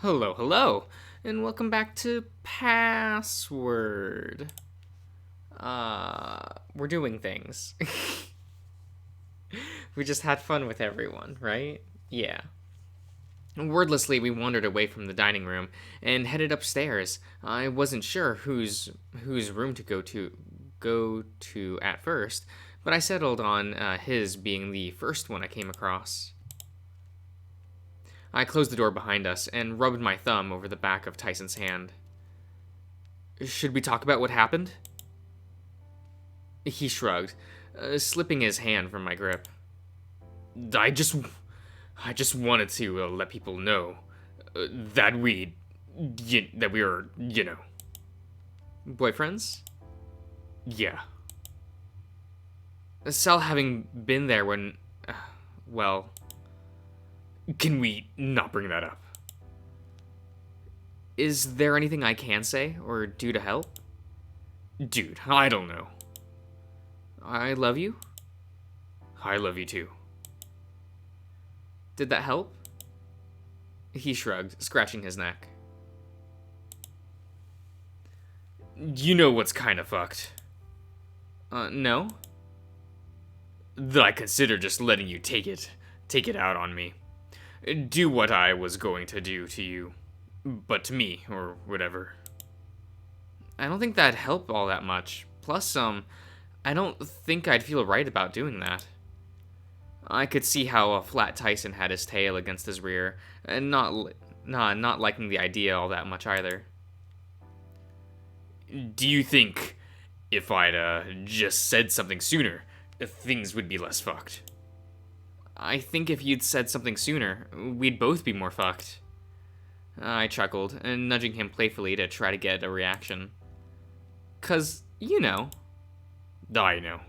Hello, hello, and welcome back to Password. We're doing things. We just had fun with everyone, right? Yeah. Wordlessly, we wandered away from the dining room and headed upstairs. I wasn't sure whose room to go to at first, but I settled on his being the first one I came across. I closed the door behind us and rubbed my thumb over the back of Tyson's hand. Should we talk about what happened? He shrugged, slipping his hand from my grip. I just, I just wanted to let people know that that we were, boyfriends. Yeah. Sal having been there when, well, can we not bring that up? Is there anything I can say or do to help? Dude, I don't know. I love you. I love you too. Did that help? He shrugged, scratching his neck. You know what's kind of fucked? No? That I consider just letting you take it out on me. Do what I was going to do to you, but to me, or whatever. I don't think that'd help all that much. Plus, I don't think I'd feel right about doing that. I could see how Flat Tyson had his tail against his rear, and not liking the idea all that much either. Do you think if I'd just said something sooner, things would be less fucked? I think if you'd said something sooner, we'd both be more fucked. I chuckled, nudging him playfully to try to get a reaction. 'Cause, you know. I know.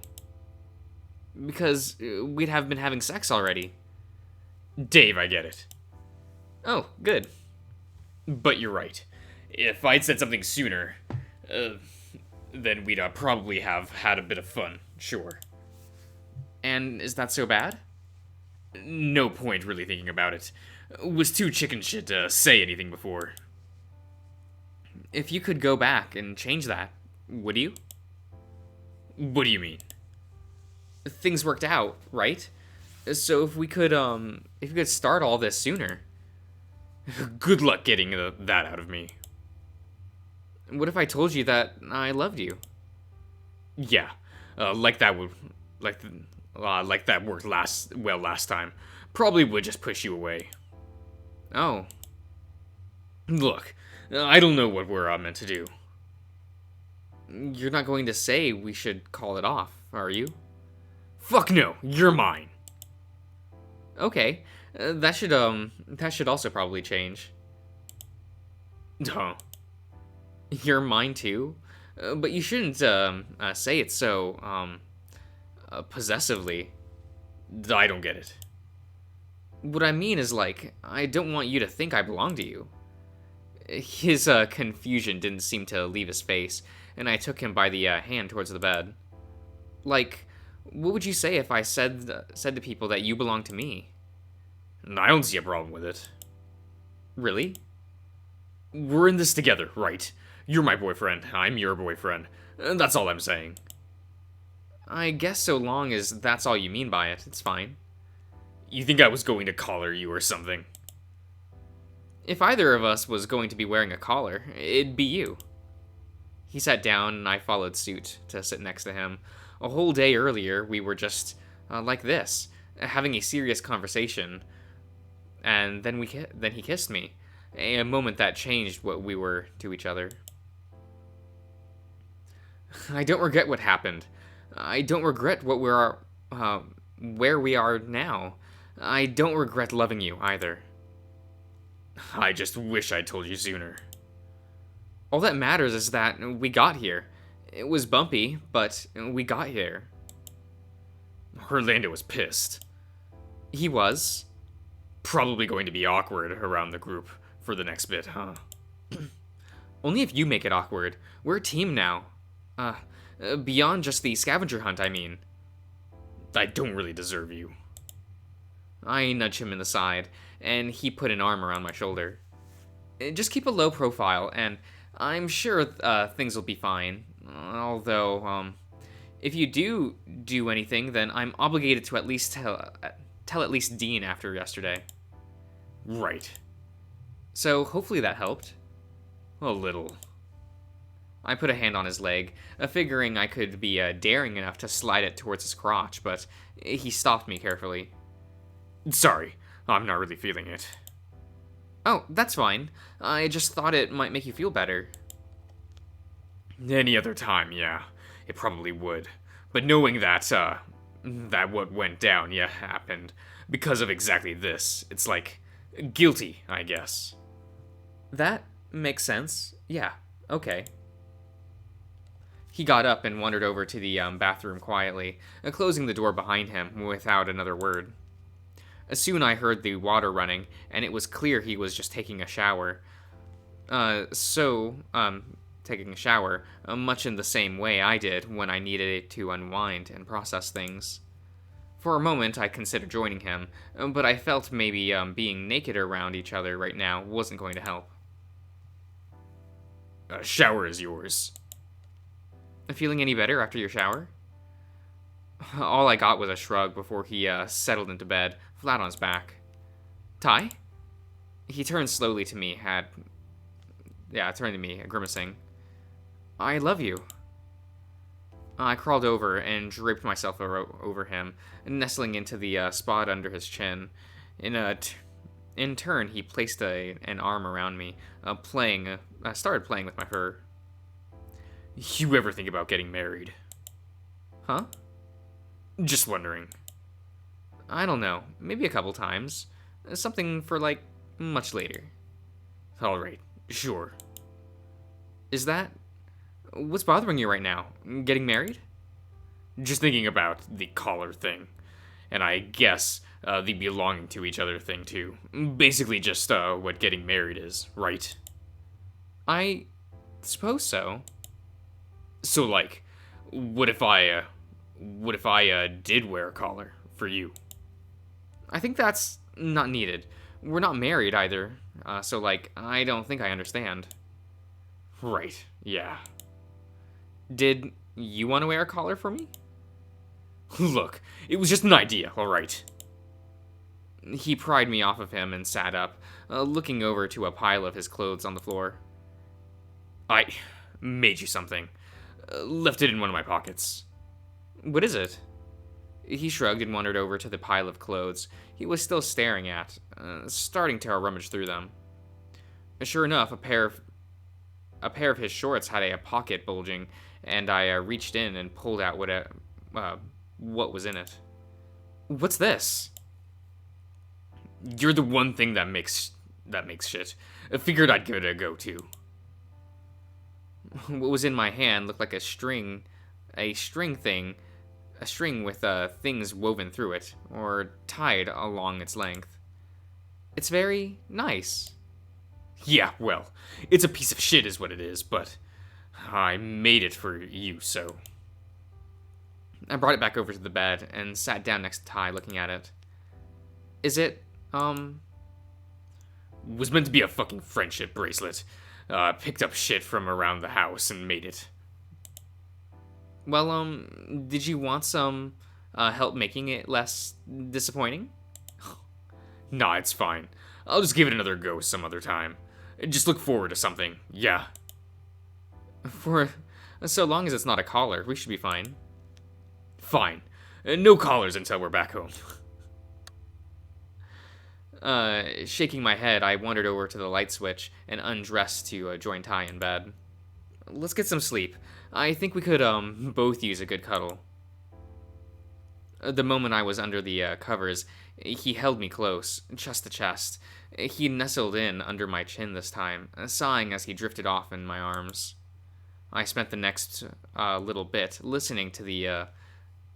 Because we'd have been having sex already. Dave, I get it. Oh, good. But you're right. If I'd said something sooner, then we'd probably have had a bit of fun, sure. And is that so bad? No point really thinking about it. Was too chicken shit to say anything before. If you could go back and change that, would you? What do you mean? Things worked out, right? So if we could start all this sooner. Good luck getting that out of me. What if I told you that I loved you? Yeah, like that would, like that worked last time. Probably would just push you away. Oh. Look, I don't know what we're meant to do. You're not going to say we should call it off, are you? Fuck no, you're mine. Okay, that should also probably change. Huh? You're mine too, but you shouldn't say it so possessively. I don't get it. What I mean is, like, I don't want you to think I belong to you. His confusion didn't seem to leave his face, and I took him by the hand towards the bed. Like, what would you say if I said to people that you belong to me? I don't see a problem with it. Really? We're in this together, right? You're my boyfriend, I'm your boyfriend. That's all I'm saying. I guess so long as that's all you mean by it, it's fine. You think I was going to collar you or something? If either of us was going to be wearing a collar, it'd be you. He sat down and I followed suit to sit next to him. A whole day earlier, we were just like this, having a serious conversation. And then he kissed me, a moment that changed what we were to each other. I don't regret what happened. I don't regret where we are now. I don't regret loving you either. I just wish I'd told you sooner. All that matters is that we got here. It was bumpy, but we got here. Orlando was pissed. He was. Probably going to be awkward around the group for the next bit, huh? Only if you make it awkward. We're a team now. Beyond just the scavenger hunt, I mean. I don't really deserve you. I nudged him in the side, and he put an arm around my shoulder. Just keep a low profile, and I'm sure things will be fine. Although, if you do anything, then I'm obligated to at least tell at least Dean after yesterday. Right. So hopefully that helped. A little. I put a hand on his leg, figuring I could be daring enough to slide it towards his crotch, but he stopped me carefully. Sorry, I'm not really feeling it. Oh, that's fine. I just thought it might make you feel better. Any other time, yeah, it probably would. But knowing that what went down, yeah, happened because of exactly this, it's like guilty, I guess. That makes sense. Yeah, okay. He got up and wandered over to the bathroom quietly, closing the door behind him without another word. Soon I heard the water running, and it was clear he was just taking a shower. Taking a shower, much in the same way I did when I needed it to unwind and process things. For a moment, I considered joining him, but I felt maybe being naked around each other right now wasn't going to help. Shower is yours. Feeling any better after your shower? All I got was a shrug before he settled into bed, flat on his back. Ty? He turned slowly to me, turned to me, grimacing. I love you. I crawled over and draped myself over him, nestling into the spot under his chin. In turn, he placed an arm around me, started playing with my fur. You ever think about getting married? Huh? Just wondering. I don't know. Maybe a couple times. Something for, much later. Alright, sure. Is that... What's bothering you right now? Getting married? Just thinking about the collar thing. And I guess the belonging to each other thing, too. Basically just what getting married is, right? I suppose so. So, what if I did wear a collar for you? I think that's not needed. We're not married either, so I don't think I understand. Right, yeah. Did you want to wear a collar for me? Look, it was just an idea, alright. He pried me off of him and sat up, looking over to a pile of his clothes on the floor. I made you something. Left it in one of my pockets. What is it? He shrugged and wandered over to the pile of clothes he was still staring at, starting to rummage through them. Sure enough, a pair of his shorts had a pocket bulging, and I reached in and pulled out what was in it. What's this? You're the one thing that makes shit. I figured I'd give it a go too. What was in my hand looked like a string with things woven through it, or tied along its length. It's very nice. Yeah, well, it's a piece of shit is what it is, but I made it for you, so... I brought it back over to the bed and sat down next to Ty, looking at it. Is it, was meant to be a fucking friendship bracelet. Picked up shit from around the house and made it. Well, did you want some help making it less disappointing? Nah, it's fine. I'll just give it another go some other time. Just look forward to something, yeah. For so long as it's not a collar, we should be fine. Fine. No collars until we're back home. Shaking my head, I wandered over to the light switch and undressed to join Ty in bed. Let's get some sleep. I think we could, both use a good cuddle. The moment I was under the covers, he held me close, chest to chest. He nestled in under my chin this time, sighing as he drifted off in my arms. I spent the next little bit listening to the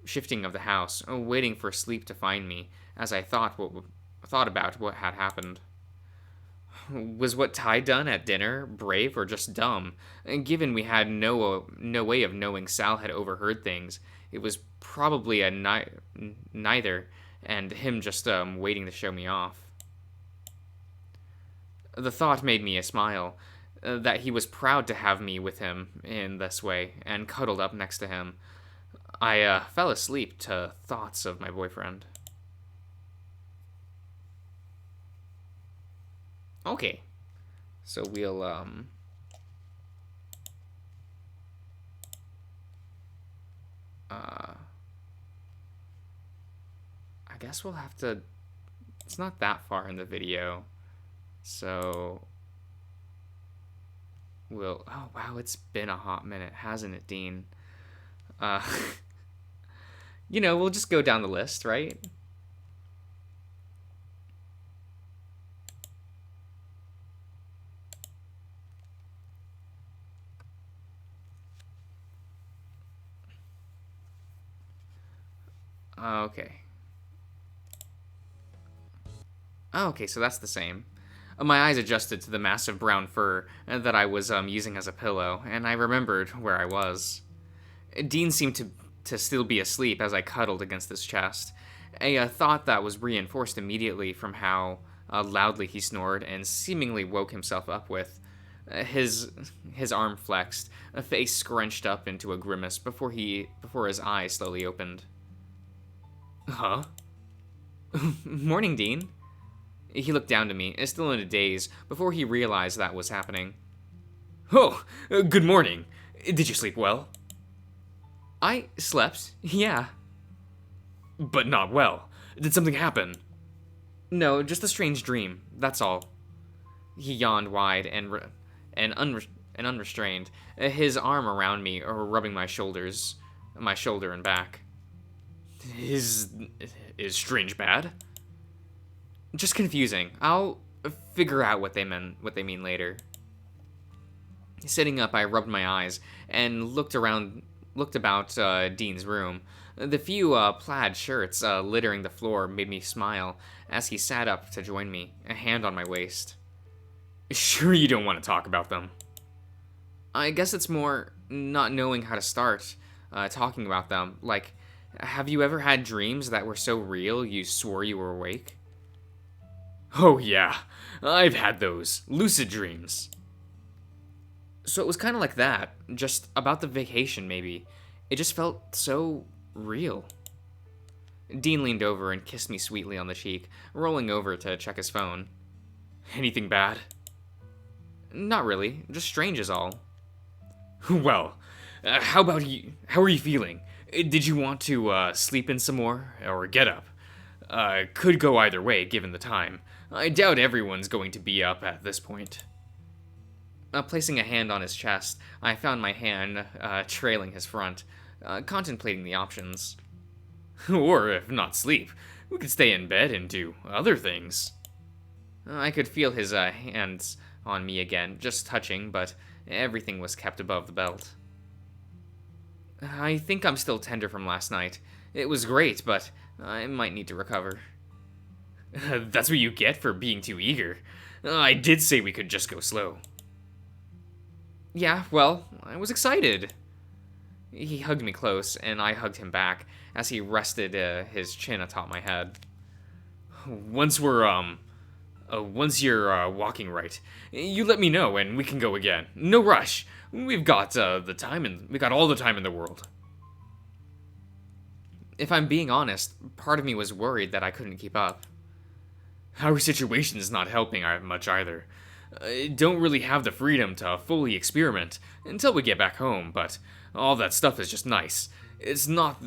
shifting of the house, waiting for sleep to find me, as I thought about what had happened. Was what Ty done at dinner brave or just dumb? Given we had no way of knowing Sal had overheard things, it was probably a neither, and him just waiting to show me off. The thought made me smile, that he was proud to have me with him in this way, and cuddled up next to him. I fell asleep to thoughts of my boyfriend. Okay, so we'll, I guess we'll have to, it's not that far in the video, so we'll, oh wow, it's been a hot minute, hasn't it, Dean? Uh, we'll just go down the list, right? Okay. Okay, so that's the same. My eyes adjusted to the massive brown fur that I was using as a pillow, and I remembered where I was. Dean seemed to still be asleep as I cuddled against his chest, a thought that was reinforced immediately from how loudly he snored and seemingly woke himself up with. His arm flexed, a face scrunched up into a grimace before his eyes slowly opened. Huh? Morning, Dean. He looked down to me, still in a daze, before he realized that was happening. Oh, good morning. Did you sleep well? I slept, yeah. But not well. Did something happen? No, just a strange dream, that's all. He yawned wide and unrestrained, his arm around me, rubbing my shoulder and back. Is strange bad? Just confusing. I'll figure out what they mean later. Sitting up, I rubbed my eyes and looked about Dean's room. The few plaid shirts littering the floor made me smile as he sat up to join me, a hand on my waist. Sure you don't want to talk about them? I guess it's more not knowing how to start talking about them. Like, have you ever had dreams that were so real you swore you were awake? Oh yeah, I've had those. Lucid dreams. So it was kind of like that, just about the vacation maybe. It just felt so real. Dean leaned over and kissed me sweetly on the cheek, rolling over to check his phone. Anything bad? Not really, just strange is all. Well, how about you? How are you feeling? Did you want to sleep in some more, or get up? Could go either way, given the time. I doubt everyone's going to be up at this point. Placing a hand on his chest, I found my hand trailing his front, contemplating the options. Or, if not sleep, we could stay in bed and do other things. I could feel his hands on me again, just touching, but everything was kept above the belt. I think I'm still tender from last night. It was great, but I might need to recover. That's what you get for being too eager. I did say we could just go slow. Yeah, well, I was excited. He hugged me close, and I hugged him back as he rested his chin atop my head. Once you're walking right, you let me know and we can go again. No rush. We've got all the time in the world. If I'm being honest, part of me was worried that I couldn't keep up. Our situation's not helping much either. Don't really have the freedom to fully experiment until we get back home, but all that stuff is just nice. It's not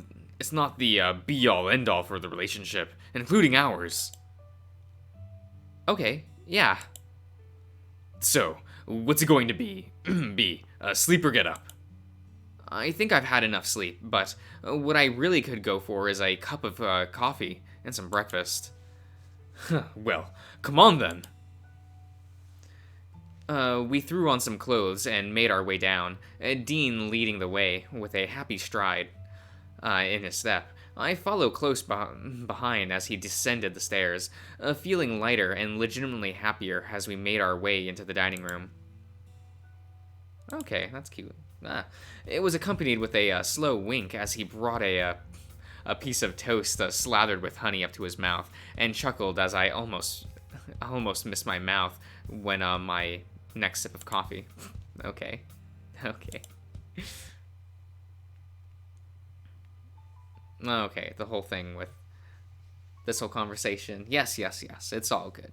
the be-all end-all for the relationship, including ours. Okay, yeah. So, what's it going to be? Sleep or get up? I think I've had enough sleep, but what I really could go for is a cup of coffee and some breakfast. Well, come on then. We threw on some clothes and made our way down, Dean leading the way with a happy stride in his step. I followed close behind as he descended the stairs, feeling lighter and legitimately happier as we made our way into the dining room. Okay, that's cute. It was accompanied with a slow wink as he brought a piece of toast slathered with honey up to his mouth, and chuckled as I almost I almost missed my mouth when my next sip of coffee. Okay. Okay. Okay, the whole thing with this whole conversation. Yes, yes, yes. It's all good.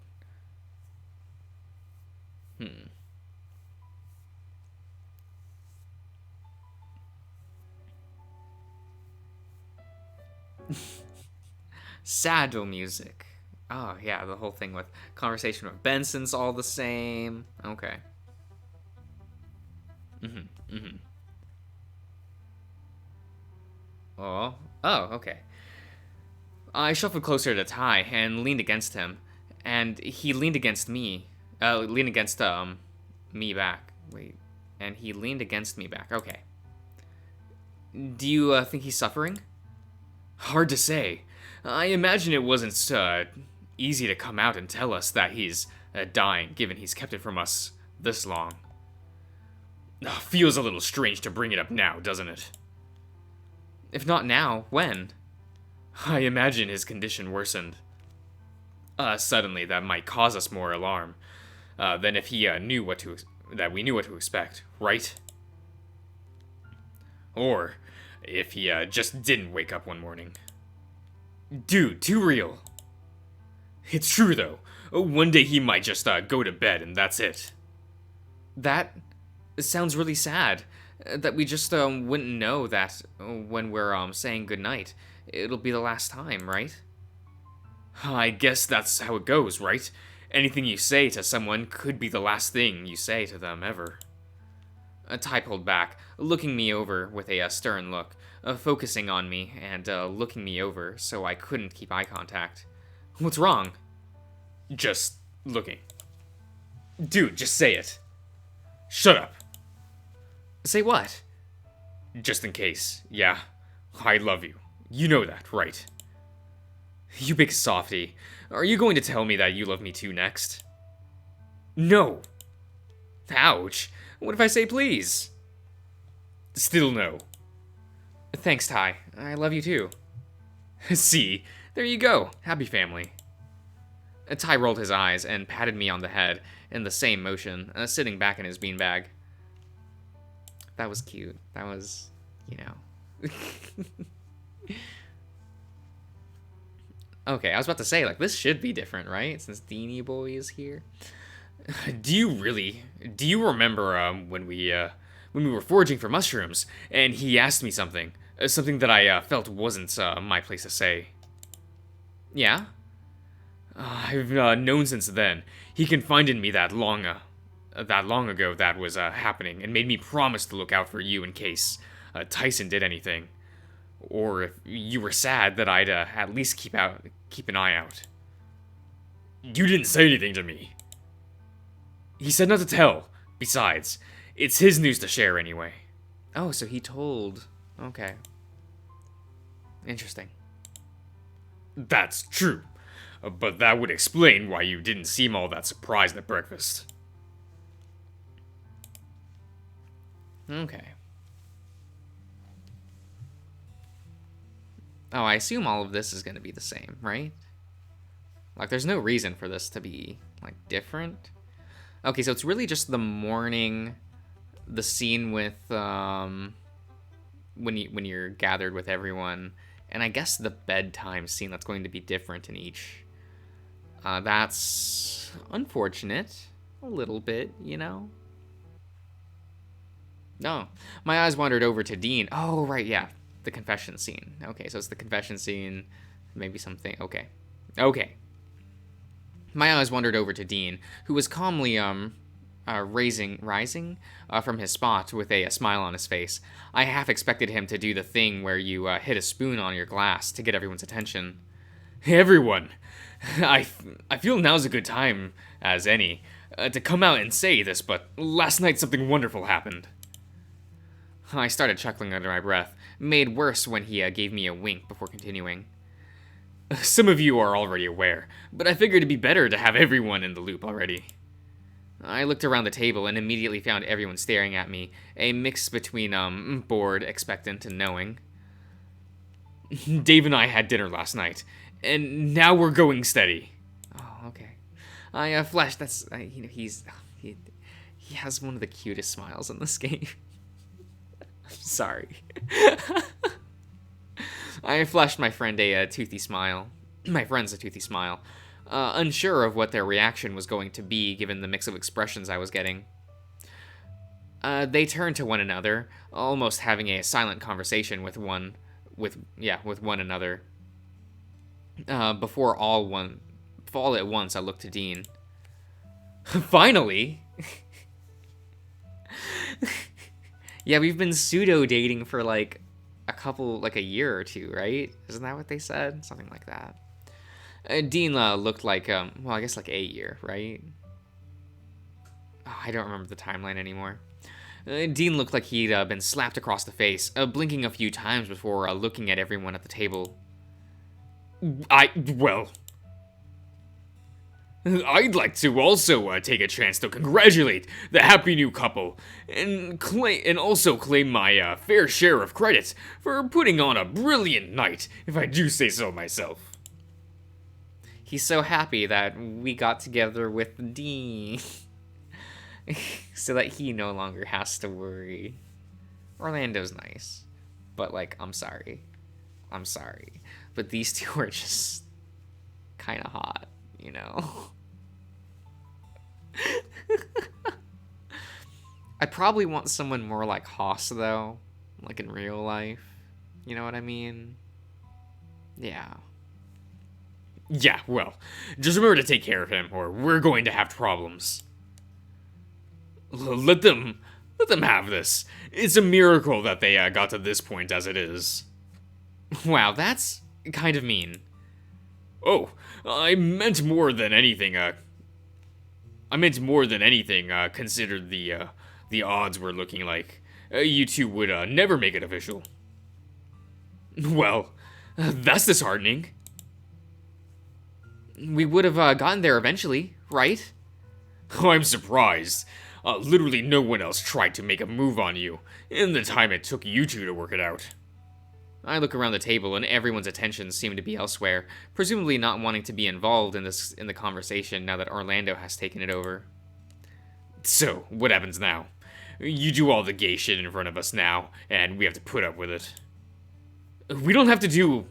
Saddle music. Oh, yeah, the whole thing with conversation with Benson's all the same. Okay. Oh. Oh, okay. I shuffled closer to Ty and leaned against him, and he leaned against me. Leaned against me back. Wait, and he leaned against me back. Okay. Do you think he's suffering? Hard to say. I imagine it wasn't easy to come out and tell us that he's dying, given he's kept it from us this long. Feels a little strange to bring it up now, doesn't it? If not now, when? I imagine his condition worsened. Suddenly, that might cause us more alarm than if he knew what to expect, right? Or if he just didn't wake up one morning. Dude, too real. It's true though. One day he might just go to bed and that's it. That sounds really sad. That we just wouldn't know that when we're saying goodnight. It'll be the last time, right? I guess that's how it goes, right? Anything you say to someone could be the last thing you say to them ever. Ty pulled back, looking me over with a stern look, focusing on me and looking me over so I couldn't keep eye contact. What's wrong? Just looking. Dude, just say it. Shut up. Say what? Just in case, yeah. I love you. You know that, right? You big softy. Are you going to tell me that you love me too next? No. Ouch. What if I say please? Still no. Thanks, Ty. I love you too. See, there you go. Happy family. Ty rolled his eyes and patted me on the head in the same motion, sitting back in his beanbag. That was cute. That was, you know. Okay, I was about to say, like, this should be different, right? Since Deanie Boy is here. Do you remember when we were foraging for mushrooms and he asked me something, something that I felt wasn't my place to say? Yeah. I've known since then. He confided in me that long ago that was happening and made me promise to look out for you in case Tyson did anything, or if you were sad that I'd at least keep an eye out. You didn't say anything to me. He said not to tell. Besides, it's his news to share anyway. Oh, so he told. Okay. Interesting. That's true. But that would explain why you didn't seem all that surprised at breakfast. Okay. Oh, I assume all of this is going to be the same, right? Like, there's no reason for this to be, like, different. Okay, so it's really just the morning, the scene with, when you're gathered with everyone, and I guess the bedtime scene that's going to be different in each. That's unfortunate, a little bit, you know? No, my eyes wandered over to Dean. Oh, right, yeah, the confession scene. Okay, so it's the confession scene, maybe something, okay. My eyes wandered over to Dean, who was calmly, rising from his spot with a smile on his face. I half expected him to do the thing where you hit a spoon on your glass to get everyone's attention. Everyone! I feel now's a good time as any to come out and say this, but last night something wonderful happened. I started chuckling under my breath, made worse when he gave me a wink before continuing. Some of you are already aware, but I figured it'd be better to have everyone in the loop already. I looked around the table and immediately found everyone staring at me, a mix between bored, expectant, and knowing. Dave and I had dinner last night, and now we're going steady. Oh, okay. I Flash. That's he has one of the cutest smiles in this game. I'm sorry. I flashed my friend a toothy smile. My friend's a toothy smile, unsure of what their reaction was going to be given the mix of expressions I was getting. They turned to one another, almost having a silent conversation with one another. Before all at once, I looked to Dean. Finally. Yeah, we've been pseudo dating for like a year or two, right? Isn't that what they said? Something like that. Dean looked like I guess like a year, right? Oh, I don't remember the timeline anymore. Dean looked like he'd been slapped across the face, blinking a few times before looking at everyone at the table. I'd like to also take a chance to congratulate the happy new couple and also claim my fair share of credit for putting on a brilliant night, if I do say so myself. He's so happy that we got together with Dean so that he no longer has to worry. Orlando's nice, but like, I'm sorry, but these two are just kind of hot, you know? I'd probably want someone more like Haas, though, like in real life. You know what I mean? Yeah. Yeah, well, just remember to take care of him, or we're going to have problems. Let them have this. It's a miracle that they got to this point as it is. Wow, that's kind of mean. Oh, I meant more than anything, considered the odds were looking like. You two would never make it official. Well, that's disheartening. We would have gotten there eventually, right? I'm surprised. Literally no one else tried to make a move on you in the time it took you two to work it out. I look around the table and everyone's attention seemed to be elsewhere, presumably not wanting to be involved in the conversation now that Orlando has taken it over. So, what happens now? You do all the gay shit in front of us now, and we have to put up with it. We don't have to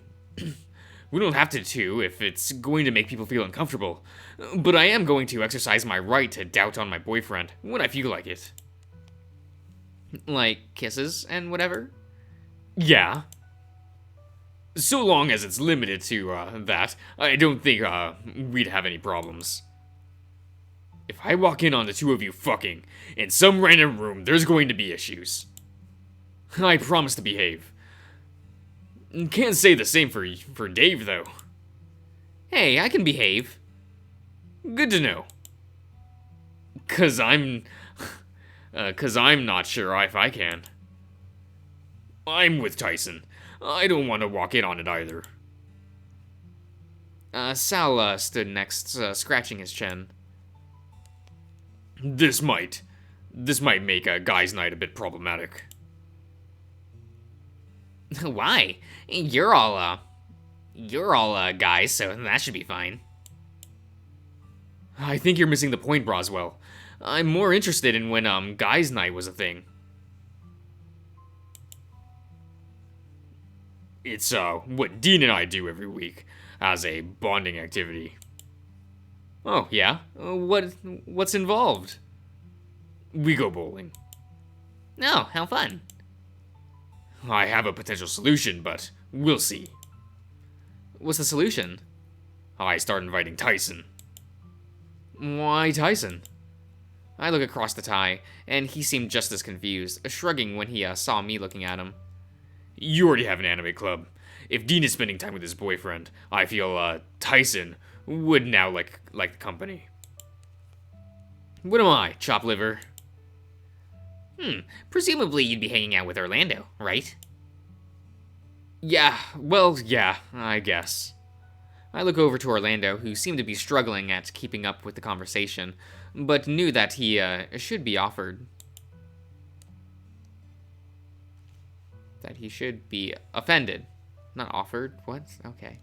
if it's going to make people feel uncomfortable. But I am going to exercise my right to doubt on my boyfriend when I feel like it. Like kisses and whatever? Yeah. So long as it's limited to that, I don't think we'd have any problems. If I walk in on the two of you fucking in some random room, there's going to be issues. I promise to behave. Can't say the same for Dave, though. Hey, I can behave. Good to know. Cause I'm not sure if I can. I'm with Tyson. I don't want to walk in on it either. Sal stood next, scratching his chin. This might make a guy's night a bit problematic. Why? You're all guys, so that should be fine. I think you're missing the point, Broswell. I'm more interested in when, guys' night was a thing. It's, what Dean and I do every week as a bonding activity. Oh, yeah? What's involved? We go bowling. Oh, how fun. I have a potential solution, but we'll see. What's the solution? I start inviting Tyson. Why Tyson? I look across the tie, and he seemed just as confused, shrugging when he saw me looking at him. You already have an anime club. If Dean is spending time with his boyfriend, I feel Tyson would now like the company. What am I, chop liver? Presumably you'd be hanging out with Orlando, right? Yeah, I guess. I look over to Orlando, who seemed to be struggling at keeping up with the conversation, but knew that he should be offered. That he should be offended. Not offered, what? Okay.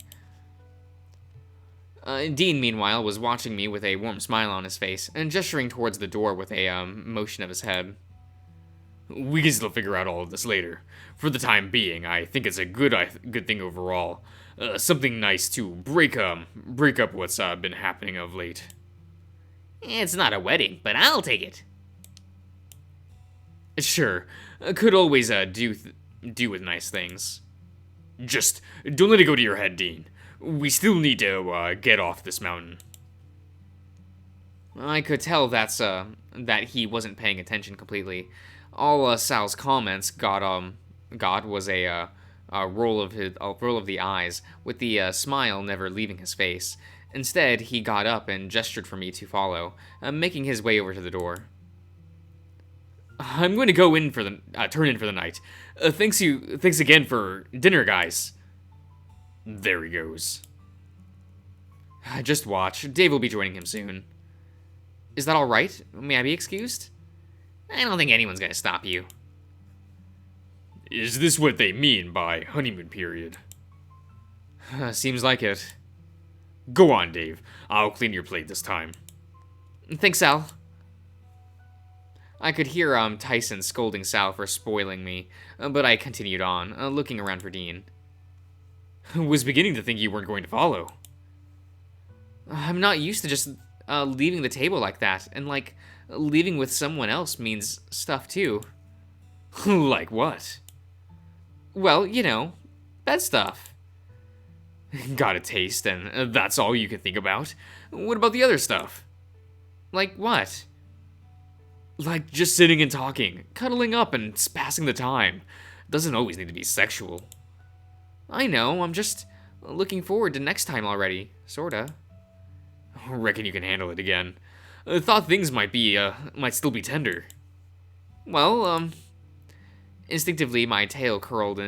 Dean, meanwhile, was watching me with a warm smile on his face and gesturing towards the door with a motion of his head. We can still figure out all of this later. For the time being, I think it's a good thing overall. Something nice to break up what's been happening of late. It's not a wedding, but I'll take it. Sure, could always do with nice things. Just don't let it go to your head, Dean. We still need to get off this mountain. I could tell that he wasn't paying attention completely. All Sal's comments got was a roll of the eyes, with the smile never leaving his face. Instead, he got up and gestured for me to follow, making his way over to the door. I'm going to go in for the turn in for the night. Thanks again for dinner, guys. There he goes. Just watch. Dave will be joining him soon. Is that all right? May I be excused? I don't think anyone's gonna stop you. Is this what they mean by honeymoon period? Seems like it. Go on, Dave. I'll clean your plate this time. Thanks, Sal. I could hear Tyson scolding Sal for spoiling me, but I continued on, looking around for Dean. Was beginning to think you weren't going to follow. I'm not used to just leaving the table like that, and leaving with someone else means stuff too. Like what? Well, bed stuff. Got a taste, and that's all you can think about? What about the other stuff? Like what? Like just sitting and talking, cuddling up and passing the time. Doesn't always need to be sexual. I know, I'm just looking forward to next time already, sorta. Reckon you can handle it again. Thought things might still be tender. Well, instinctively my tail curled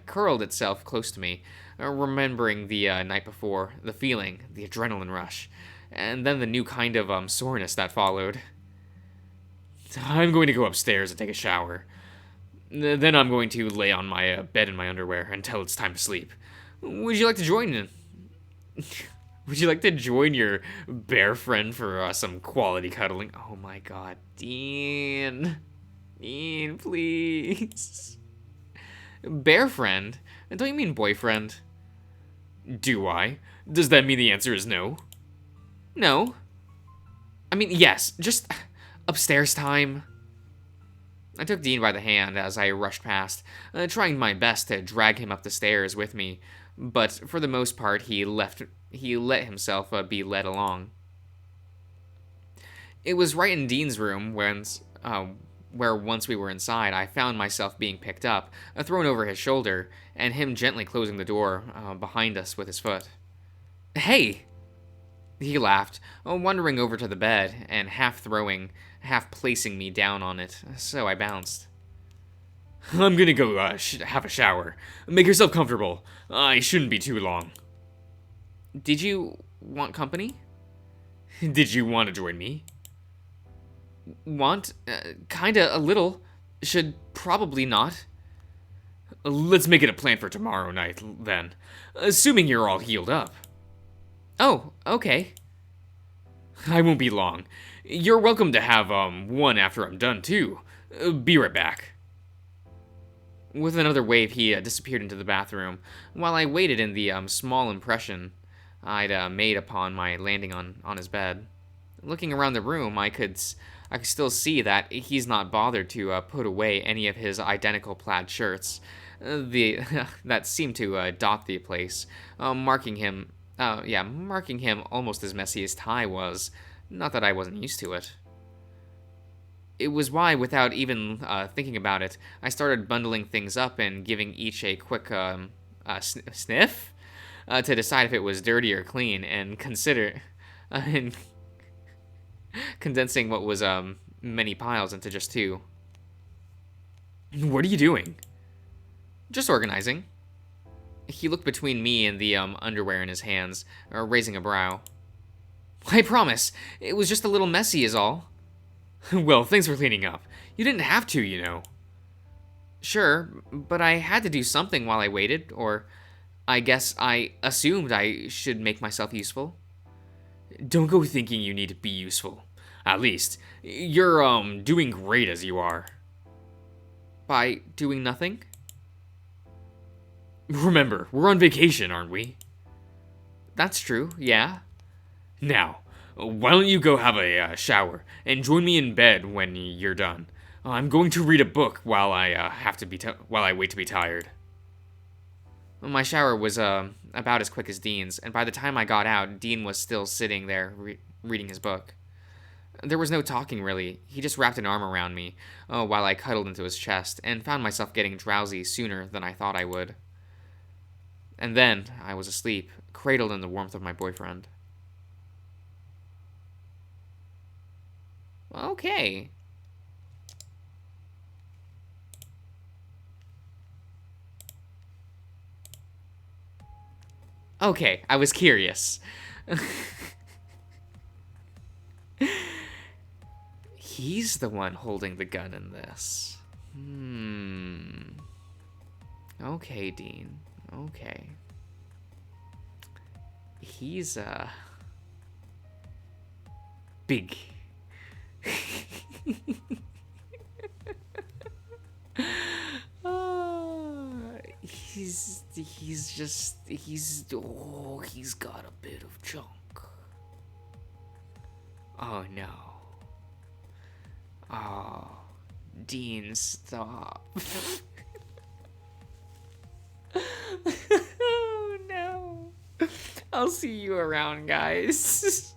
curled itself close to me, remembering the night before, the feeling, the adrenaline rush, and then the new kind of soreness that followed. I'm going to go upstairs and take a shower. Then I'm going to lay on my bed in my underwear until it's time to sleep. Would you like to join? Would you like to join your bear friend for some quality cuddling? Oh my god, Dean. Dean, please. Bear friend? Don't you mean boyfriend? Do I? Does that mean the answer is no? No. I mean, yes, just upstairs time. I took Dean by the hand as I rushed past, trying my best to drag him up the stairs with me, but for the most part he let himself be led along. It was right in Dean's room where once we were inside, I found myself being picked up, thrown over his shoulder, and him gently closing the door behind us with his foot. Hey! He laughed, wandering over to the bed and half placing me down on it, so I bounced. I'm gonna go have a shower. Make yourself comfortable. I shouldn't be too long. Did you want company? Did you want to join me? Want? Kinda, a little. Should probably not. Let's make it a plan for tomorrow night, then. Assuming you're all healed up. Oh, okay. I won't be long. You're welcome to have, one after I'm done, too. Be right back. With another wave, he disappeared into the bathroom, while I waited in the small impression I'd made upon my landing on his bed. Looking around the room, I could still see that he's not bothered to put away any of his identical plaid shirts, that seemed to dot the place, marking him almost as messy as Ty was. Not that I wasn't used to it. It was why, without even thinking about it, I started bundling things up and giving each a quick sniff to decide if it was dirty or clean, and condensing what was many piles into just two. What are you doing? Just organizing. He looked between me and the underwear in his hands, raising a brow. I promise, it was just a little messy is all. Well, thanks for cleaning up. You didn't have to, you know. Sure, but I had to do something while I waited, or I guess I assumed I should make myself useful. Don't go thinking you need to be useful. At least, you're, doing great as you are. By doing nothing? Remember, we're on vacation, aren't we? That's true, yeah. Now, why don't you go have a shower and join me in bed when you're done? I'm going to read a book while I wait to be tired. My shower was about as quick as Dean's, and by the time I got out, Dean was still sitting there reading his book. There was no talking really. He just wrapped an arm around me while I cuddled into his chest, and found myself getting drowsy sooner than I thought I would. And then I was asleep, cradled in the warmth of my boyfriend. Okay. Okay, I was curious. He's the one holding the gun in this. Okay, Dean. Okay. He's, big. He's got a bit of junk. Oh no. Oh, Dean, stop. Oh no. I'll see you around, guys.